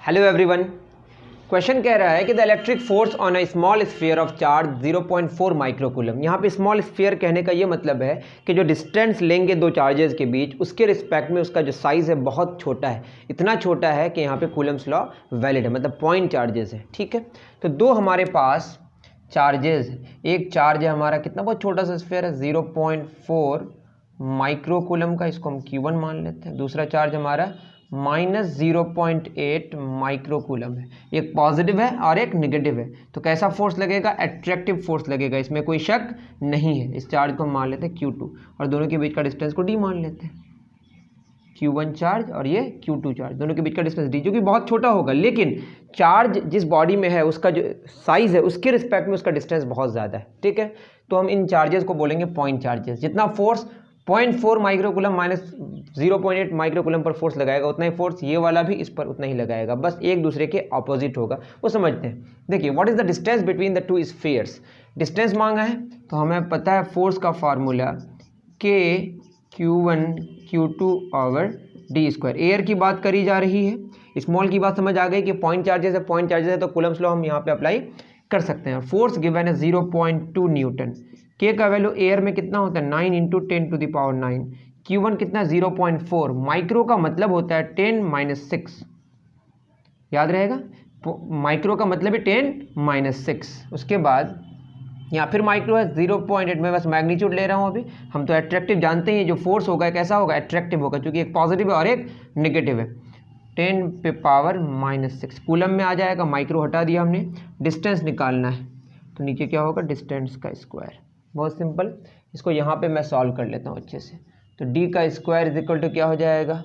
Hello everyone. Question कह रहा है कि the electric force on a small sphere of charge 0.4 microcoulomb. यहाँ पे स्मॉल स्फीयर कहने का ये मतलब है कि जो डिस्टेंस लेंगे दो चार्जेस के बीच उसके रिस्पेक्ट में उसका जो साइज़ है बहुत छोटा है, इतना छोटा है कि यहाँ पे कूलम्स लॉ वैलिड है, मतलब पॉइंट चार्जेस है। ठीक है, तो दो हमारे पास चार्जेस, एक चार्ज है हमारा कितना, बहुत छोटा सा स्फीयर है 0.4 माइक्रोकूलम का, इसको हम Q1 मान लेते हैं। दूसरा चार्ज हमारा -0.8 माइक्रोकूलम है, एक पॉजिटिव है और एक नेगेटिव है। तो कैसा फोर्स लगेगा? अट्रैक्टिव फोर्स लगेगा, इसमें कोई शक नहीं है। इस चार्ज को हम मान लेते हैं Q2 और दोनों के बीच का डिस्टेंस को D मान लेते हैं। Q1 चार्ज और ये Q2 चार्ज, दोनों के बीच का डिस्टेंस D, जो कि बहुत छोटा होगा, लेकिन चार्ज जिस बॉडी में है उसका जो साइज है उसके रिस्पेक्ट में उसका डिस्टेंस बहुत ज़्यादा है। ठीक है, तो हम इन चार्जेस को बोलेंगे पॉइंट चार्जेस। जितना फोर्स 0.4 माइक्रोकूलम माइनस 0.8 माइक्रोकूलम पर फोर्स लगाएगा उतना ही फोर्स ये वाला भी इस पर उतना ही लगाएगा, बस एक दूसरे के ऑपोजिट होगा। वो समझते हैं। देखिए, what is the distance between the two spheres. Distance मांगा है तो हमें पता है फोर्स का formula K Q1 Q2 over D square. Air की बात करी जा रही है, स्मॉल की बात समझ आ गई कि पॉइंट चार्जेस है, पॉइंट चार्जेस है तो कूलम्स लॉ हम यहाँ पे अप्लाई कर सकते हैं। फोर्स गिवन है 0.2 न्यूटन। के का वैल्यू एयर में कितना होता है 9 × 10⁹। Q1 कितना 0.4, माइक्रो का मतलब होता है 10⁻6, याद रहेगा, माइक्रो का मतलब है 10⁻6। उसके बाद यहाँ फिर माइक्रो है 0.8, में बस मैग्नीट्यूड ले रहा हूँ अभी। हम तो एट्रैक्टिव जानते हैं, जो फोर्स होगा कैसा होगा, एट्रैक्टिव होगा, क्योंकि एक पॉजिटिव है और एक नेगेटिव है। 10⁻⁻6 कूलम में आ जाएगा, माइक्रो हटा दिया हमने। डिस्टेंस निकालना है तो नीचे क्या होगा, डिस्टेंस का स्क्वायर। बहुत सिंपल, इसको यहाँ पे मैं सॉल्व कर लेता हूँ अच्छे से। तो d का स्क्वायर इज इक्वल टू क्या हो जाएगा,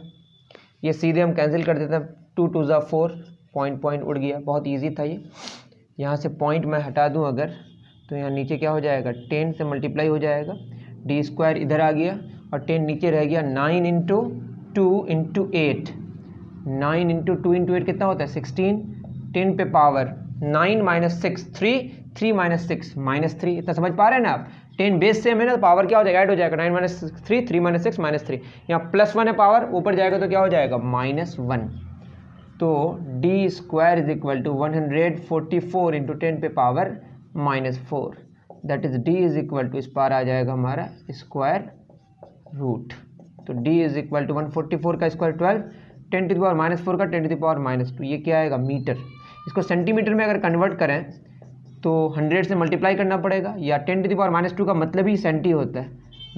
ये सीधे हम कैंसिल कर देते हैं, 2 × 2 = 4, पॉइंट उड़ गया, बहुत इजी था ये। यहाँ से पॉइंट मैं हटा दूँ अगर, तो यहाँ नीचे क्या हो जाएगा, 10 से मल्टीप्लाई हो जाएगा, d स्क्वायर इधर आ गया और 10 नीचे रह गया। 9 × 2 × 8, 9 × 2 × 8 कितना होता है 16, 10 पे पावर 9 - 6 3, 3 - 6 -3। इतना समझ पा रहे हैं ना आप, 10 बेस सेम है ना, तो पावर क्या हो जाएगा, ऐड हो जाएगा, 9 - 3 3 - 6 -3। यहाँ +1 है पावर, ऊपर जाएगा तो क्या हो जाएगा -1। तो d square is equal to 144 × 10 पे पावर -4, that is d is equal to, इस पार आ जाएगा हमारा स्क्वायर रूट। तो d इज इक्वल टू 144 का स्क्वायर 12, 10⁻⁻4 का 10⁻², ये क्या आएगा, मीटर। इसको सेंटीमीटर में अगर कन्वर्ट करें तो 100 से मल्टीप्लाई करना पड़ेगा, या 10⁻² का मतलब ही सेंटी होता है,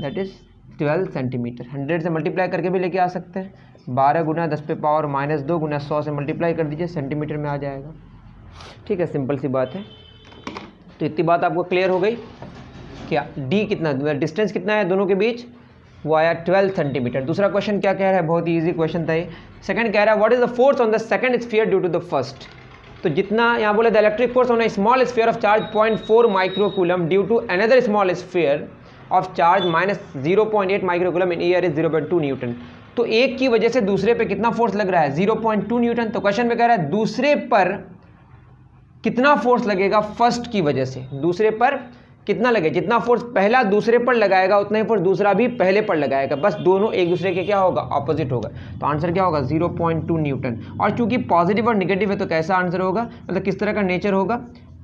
दैट इज़ 12 सेंटीमीटर। 100 से मल्टीप्लाई करके भी लेके आ सकते हैं, 12 × 10⁻² × 100 से मल्टीप्लाई कर दीजिए, सेंटीमीटर में आ जाएगा। ठीक है, सिंपल सी बात है। तो इतनी बात आपको क्लियर हो गई। क्या d कितना, डिस्टेंस कितना है दोनों के बीच, वो आया 12 सेंटीमीटर। दूसरा क्वेश्चन क्या कह रहा है, बहुत ही ईजी क्वेश्चन था ये। सेकंड कह रहा है what is the force on the second sphere due to the first. तो जितना यहाँ बोले the electric force on a small sphere of charge 0.4 microcoulomb due to another small sphere of charge -0.8 microcoulomb in air is 0.2 newton. तो एक की वजह से दूसरे पे कितना फोर्स लग रहा है, 0.2 न्यूटन। तो क्वेश्चन में कह रहा है दूसरे पर कितना फोर्स लगेगा फर्स्ट की वजह से, दूसरे पर कितना लगे, जितना फोर्स पहला दूसरे पर लगाएगा उतना ही फोर्स दूसरा भी पहले पर लगाएगा, बस दोनों एक दूसरे के क्या होगा, ऑपोजिट होगा। तो आंसर क्या होगा, 0.2 न्यूटन। और चूंकि पॉजिटिव और नेगेटिव है तो कैसा आंसर होगा, मतलब किस तरह का नेचर होगा,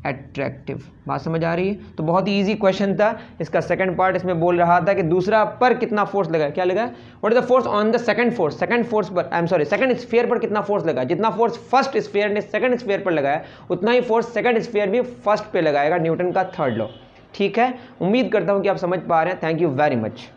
एट्रैक्टिव। बात समझ आ रही है। तो बहुत ही ईजी क्वेश्चन था। इसका सेकंड पार्ट इसमें बोल रहा था कि दूसरा पर कितना फोर्स लगा, क्या लगा, what is the force on the second force, second force पर, I am sorry, second sphere पर कितना फोर्स लगा। जितना फोर्स फर्स्ट स्फीयर ने सेकंड स्फीयर पर लगाया उतना ही फोर्स सेकंड स्फीयर भी फर्स्ट पे लगाएगा, न्यूटन का थर्ड लॉ। ठीक है, उम्मीद करता हूं कि आप समझ पा रहे हैं। Thank you very much.